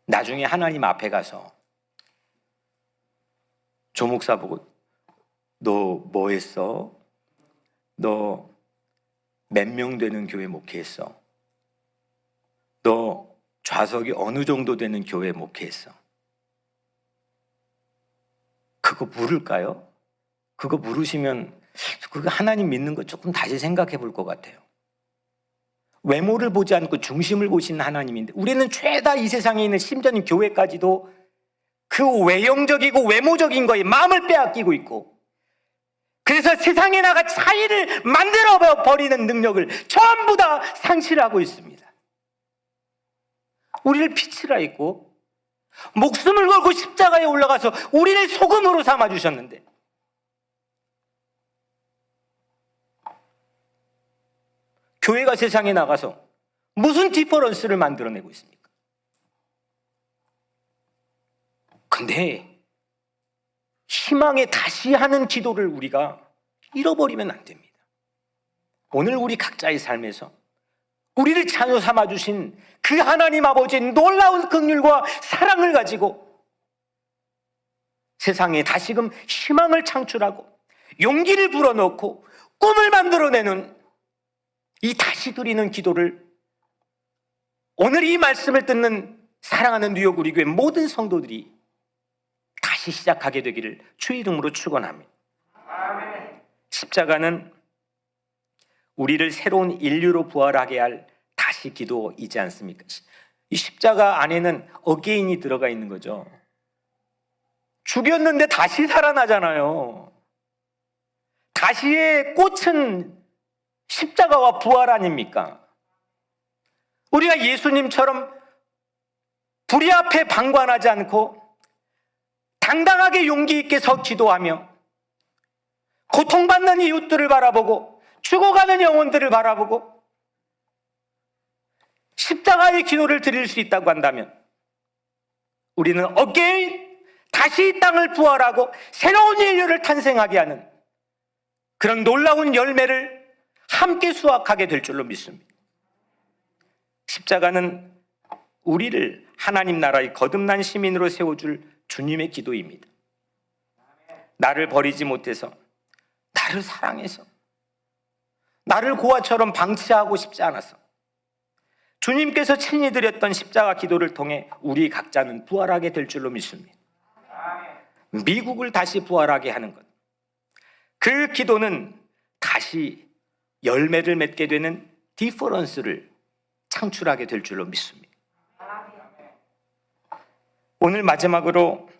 나중에 하나님 앞에 가서 조 목사 보고 너 뭐 했어? 너 몇 명 되는 교회 목회했어? 너 좌석이 어느 정도 되는 교회 목회했어? 그거 물을까요? 그거 물으시면 그거 하나님 믿는 거 조금 다시 생각해 볼 것 같아요. 외모를 보지 않고 중심을 보시는 하나님인데 우리는 죄다 이 세상에 있는 심지어는 교회까지도 그 외형적이고 외모적인 거에 마음을 빼앗기고 있고, 그래서 세상에 나가 차이를 만들어 버리는 능력을 전부 다 상실하고 있습니다. 우리를 빛이라 했고 목숨을 걸고 십자가에 올라가서 우리를 소금으로 삼아주셨는데 교회가 세상에 나가서 무슨 디퍼런스를 만들어내고 있습니까? 근데 희망에 다시 하는 기도를 우리가 잃어버리면 안 됩니다. 오늘 우리 각자의 삶에서 우리를 자녀 삼아주신 그 하나님 아버지의 놀라운 긍휼과 사랑을 가지고 세상에 다시금 희망을 창출하고 용기를 불어넣고 꿈을 만들어내는 이 다시 드리는 기도를 오늘 이 말씀을 듣는 사랑하는 뉴욕 우리 교회 모든 성도들이 다시 시작하게 되기를 주의 이름으로 축원합니다. 십자가는 우리를 새로운 인류로 부활하게 할 다시 기도이지 않습니까? 이 십자가 안에는 어게인이 들어가 있는 거죠. 죽였는데 다시 살아나잖아요. 다시의 꽃은 십자가와 부활 아닙니까? 우리가 예수님처럼 불의 앞에 방관하지 않고 당당하게 용기 있게 서 기도하며 고통받는 이웃들을 바라보고 죽어가는 영혼들을 바라보고 십자가의 기도를 드릴 수 있다고 한다면 우리는 어게인 다시 이 땅을 부활하고 새로운 인류를 탄생하게 하는 그런 놀라운 열매를 함께 수확하게 될 줄로 믿습니다. 십자가는 우리를 하나님 나라의 거듭난 시민으로 세워줄 주님의 기도입니다. 나를 버리지 못해서, 나를 사랑해서, 나를 고아처럼 방치하고 싶지 않아서 주님께서 친히 드렸던 십자가 기도를 통해 우리 각자는 부활하게 될 줄로 믿습니다. 미국을 다시 부활하게 하는 것, 그 기도는 다시 열매를 맺게 되는 디퍼런스를 창출하게 될 줄로 믿습니다. 오늘 마지막으로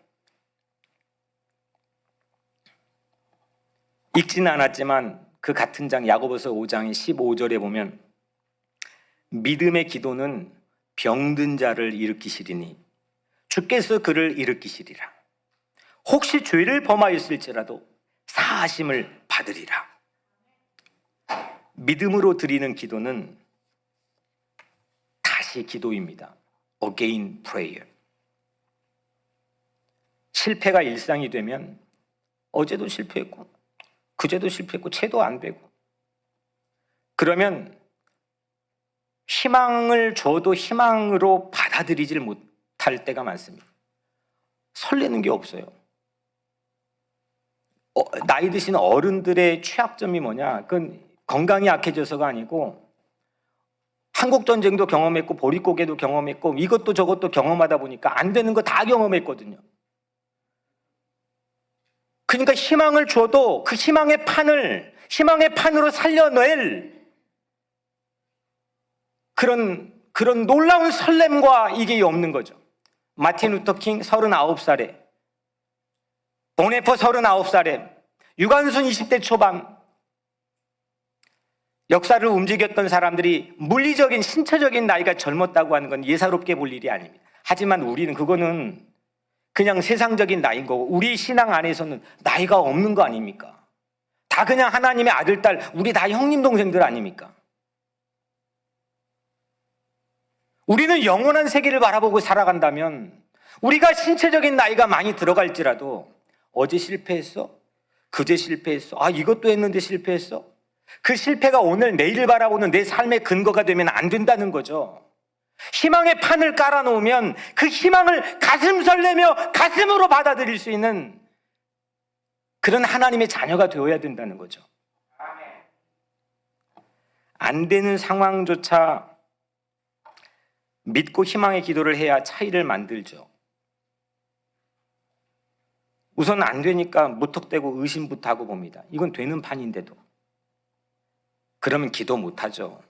읽지는 않았지만 그 같은 장 야고보서 5장 15절에 보면 믿음의 기도는 병든 자를 일으키시리니 주께서 그를 일으키시리라. 혹시 죄를 범하였을지라도 사하심을 받으리라. 믿음으로 드리는 기도는 다시 기도입니다. Again prayer. 실패가 일상이 되면 어제도 실패했고 그제도 실패했고 채도 안 되고 그러면 희망을 줘도 희망으로 받아들이질 못할 때가 많습니다. 설레는 게 없어요. 나이 드신 어른들의 취약점이 뭐냐? 그건 건강이 약해져서가 아니고 한국전쟁도 경험했고 보릿고개도 경험했고 이것도 저것도 경험하다 보니까 안 되는 거 다 경험했거든요. 그러니까 희망을 줘도 그 희망의 판으로 살려낼 그런 놀라운 설렘과 이게 없는 거죠. 마틴 루터킹 39살에, 보네퍼 39살에, 유관순 20대 초반, 역사를 움직였던 사람들이 물리적인 신체적인 나이가 젊었다고 하는 건 예사롭게 볼 일이 아닙니다. 하지만 우리는 그거는 그냥 세상적인 나이인 거고 우리 신앙 안에서는 나이가 없는 거 아닙니까? 다 그냥 하나님의 아들, 딸, 우리 다 형님, 동생들 아닙니까? 우리는 영원한 세계를 바라보고 살아간다면 우리가 신체적인 나이가 많이 들어갈지라도 어제 실패했어? 그제 실패했어? 이것도 했는데 실패했어? 그 실패가 오늘 내일을 바라보는 내 삶의 근거가 되면 안 된다는 거죠. 희망의 판을 깔아놓으면 그 희망을 가슴 설레며 가슴으로 받아들일 수 있는 그런 하나님의 자녀가 되어야 된다는 거죠. 안 되는 상황조차 믿고 희망의 기도를 해야 차이를 만들죠. 우선 안 되니까 무턱대고 의심부터 하고 봅니다. 이건 되는 판인데도. 그러면 기도 못하죠.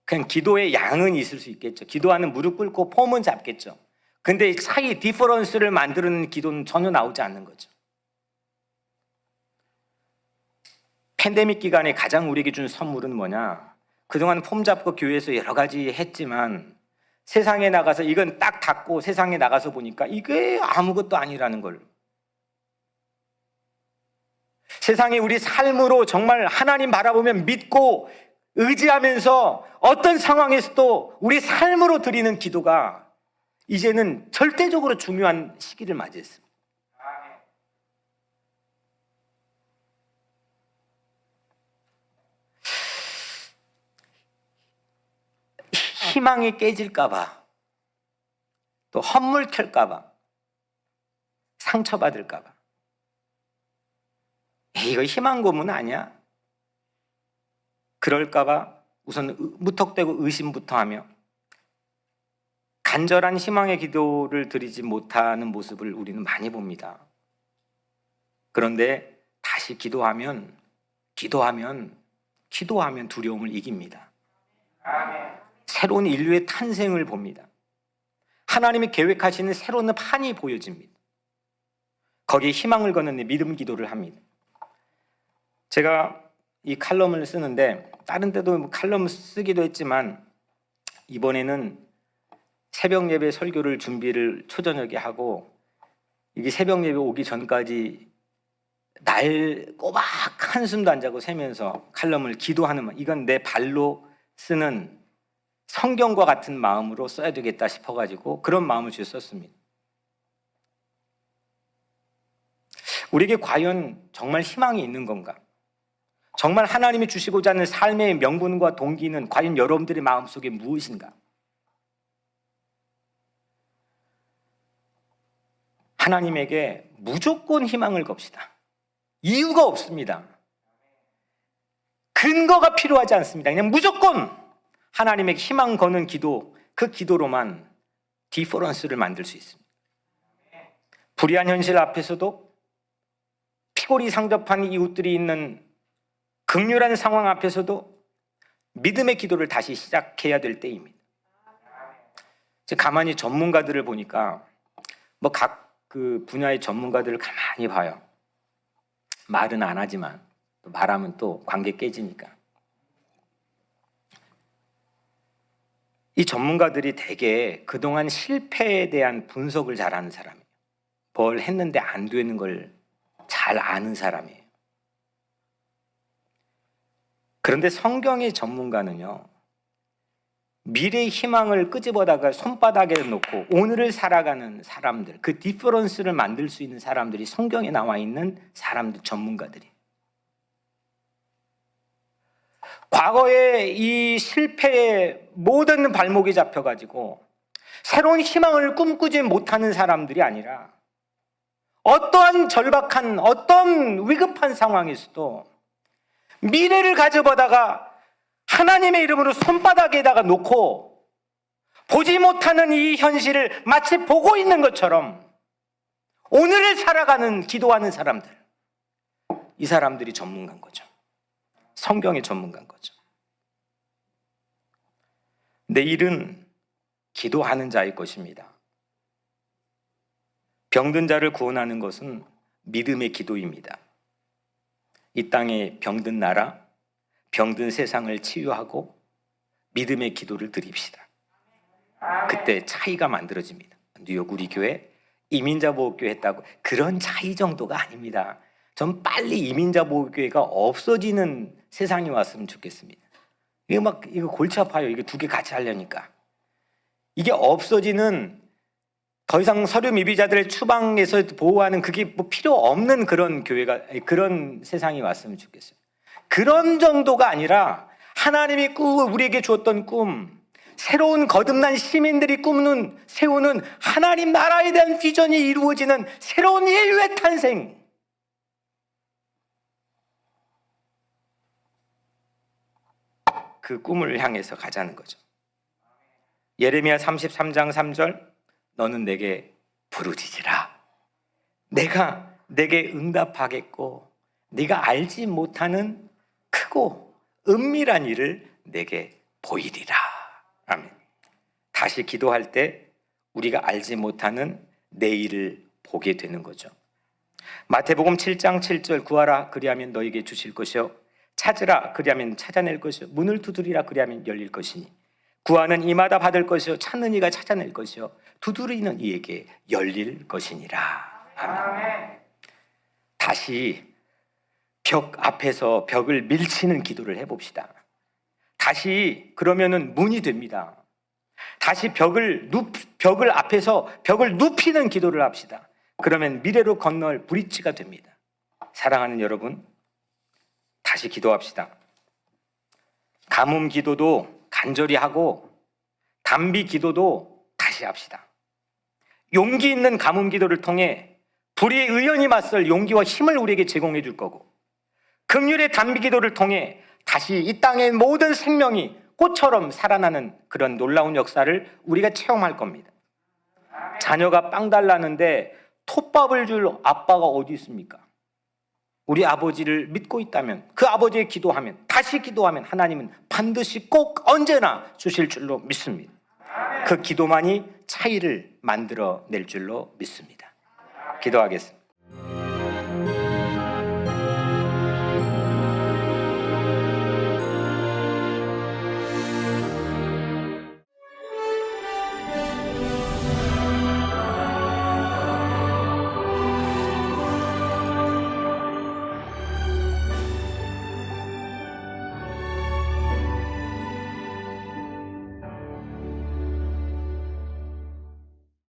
그냥 기도의 양은 있을 수 있겠죠. 기도하는 무릎 꿇고 폼은 잡겠죠. 근데 차이, 디퍼런스를 만드는 기도는 전혀 나오지 않는 거죠. 팬데믹 기간에 가장 우리에게 준 선물은 뭐냐? 그동안 폼 잡고 교회에서 여러 가지 했지만 세상에 나가서 이건 딱 닫고 세상에 나가서 보니까 이게 아무것도 아니라는 걸. 세상에 우리 삶으로 정말 하나님 바라보면 믿고 의지하면서 어떤 상황에서도 우리 삶으로 드리는 기도가 이제는 절대적으로 중요한 시기를 맞이했습니다. 희망이 깨질까봐, 또 헛물 켤까봐, 상처받을까봐. 이거 희망 고문 아니야? 그럴까봐 우선 무턱대고 의심부터 하며 간절한 희망의 기도를 드리지 못하는 모습을 우리는 많이 봅니다. 그런데 다시 기도하면 두려움을 이깁니다. 새로운 인류의 탄생을 봅니다. 하나님이 계획하시는 새로운 판이 보여집니다. 거기에 희망을 거는 믿음 기도를 합니다. 제가 이 칼럼을 쓰는데 다른 데도 칼럼 쓰기도 했지만 이번에는 새벽 예배 설교를 준비를 초저녁에 하고 이게 새벽 예배 오기 전까지 날 꼬박 한숨도 안 자고 새면서 칼럼을 기도하는, 이건 내 발로 쓰는 성경과 같은 마음으로 써야 되겠다 싶어가지고 그런 마음을 주어 썼습니다. 우리에게 과연 정말 희망이 있는 건가? 정말 하나님이 주시고자 하는 삶의 명분과 동기는 과연 여러분들의 마음속에 무엇인가? 하나님에게 무조건 희망을 겁시다. 이유가 없습니다. 근거가 필요하지 않습니다. 그냥 무조건 하나님에게 희망 거는 기도, 그 기도로만 디퍼런스를 만들 수 있습니다. 불의한 현실 앞에서도, 피골이 상접한 이웃들이 있는 극렬한 상황 앞에서도 믿음의 기도를 다시 시작해야 될 때입니다. 가만히 전문가들을 보니까 각 그 분야의 전문가들을 가만히 봐요. 말은 안 하지만 또 말하면 또 관계 깨지니까. 이 전문가들이 대개 그동안 실패에 대한 분석을 잘하는 사람이에요. 뭘 했는데 안 되는 걸 잘 아는 사람이에요. 그런데 성경의 전문가는요, 미래의 희망을 끄집어다가 손바닥에 놓고 오늘을 살아가는 사람들, 그 디퍼런스를 만들 수 있는 사람들이 성경에 나와 있는 사람들, 전문가들이. 과거에 이 실패의 모든 발목이 잡혀가지고 새로운 희망을 꿈꾸지 못하는 사람들이 아니라 어떠한 절박한, 어떤 위급한 상황에서도 미래를 가져보다가 하나님의 이름으로 손바닥에다가 놓고 보지 못하는 이 현실을 마치 보고 있는 것처럼 오늘을 살아가는, 기도하는 사람들, 이 사람들이 전문가인 거죠. 성경의 전문가인 거죠. 내일은 기도하는 자의 것입니다. 병든 자를 구원하는 것은 믿음의 기도입니다. 이 땅에 병든 나라, 병든 세상을 치유하고 믿음의 기도를 드립시다. 그때 차이가 만들어집니다. 뉴욕 우리 교회 이민자보호교회 했다고 그런 차이 정도가 아닙니다. 전 빨리 이민자보호교회가 없어지는 세상이 왔으면 좋겠습니다. 이거 골치 아파요. 이거 두 개 같이 하려니까. 이게 없어지는, 더 이상 서류 미비자들을 추방해서 보호하는 그게 필요 없는 그런 교회가, 그런 세상이 왔으면 좋겠어요. 그런 정도가 아니라 하나님이 우리에게 주었던 꿈, 새로운 거듭난 시민들이 세우는 하나님 나라에 대한 비전이 이루어지는 새로운 인류의 탄생. 그 꿈을 향해서 가자는 거죠. 예레미야 33장 3절, 너는 내게 부르짖으라. 내가 내게 응답하겠고 네가 알지 못하는 크고 은밀한 일을 내게 보이리라. 아멘. 다시 기도할 때 우리가 알지 못하는 내일을 보게 되는 거죠. 마태복음 7장 7절, 구하라 그리하면 너에게 주실 것이요 찾으라 그리하면 찾아낼 것이요 문을 두드리라 그리하면 열릴 것이니 구하는 이마다 받을 것이요 찾는 이가 찾아낼 것이요 두드리는 이에게 열릴 것이니라. 아멘. 다시 벽 앞에서 벽을 밀치는 기도를 해봅시다. 다시 그러면은 문이 됩니다. 다시 벽을 앞에서 벽을 눕히는 기도를 합시다. 그러면 미래로 건널 브릿지가 됩니다. 사랑하는 여러분, 다시 기도합시다. 가뭄 기도도 간절히 하고 단비 기도도 다시 합시다. 용기 있는 가뭄 기도를 통해 불의에 의연히 맞설 용기와 힘을 우리에게 제공해 줄 거고, 긍휼의 단비 기도를 통해 다시 이 땅의 모든 생명이 꽃처럼 살아나는 그런 놀라운 역사를 우리가 체험할 겁니다. 자녀가 빵 달라는데 톱밥을 줄 아빠가 어디 있습니까? 우리 아버지를 믿고 있다면, 그 아버지의 기도하면, 다시 기도하면 하나님은 반드시 꼭 언제나 주실 줄로 믿습니다. 그 기도만이 차이를 만들어낼 줄로 믿습니다. 기도하겠습니다.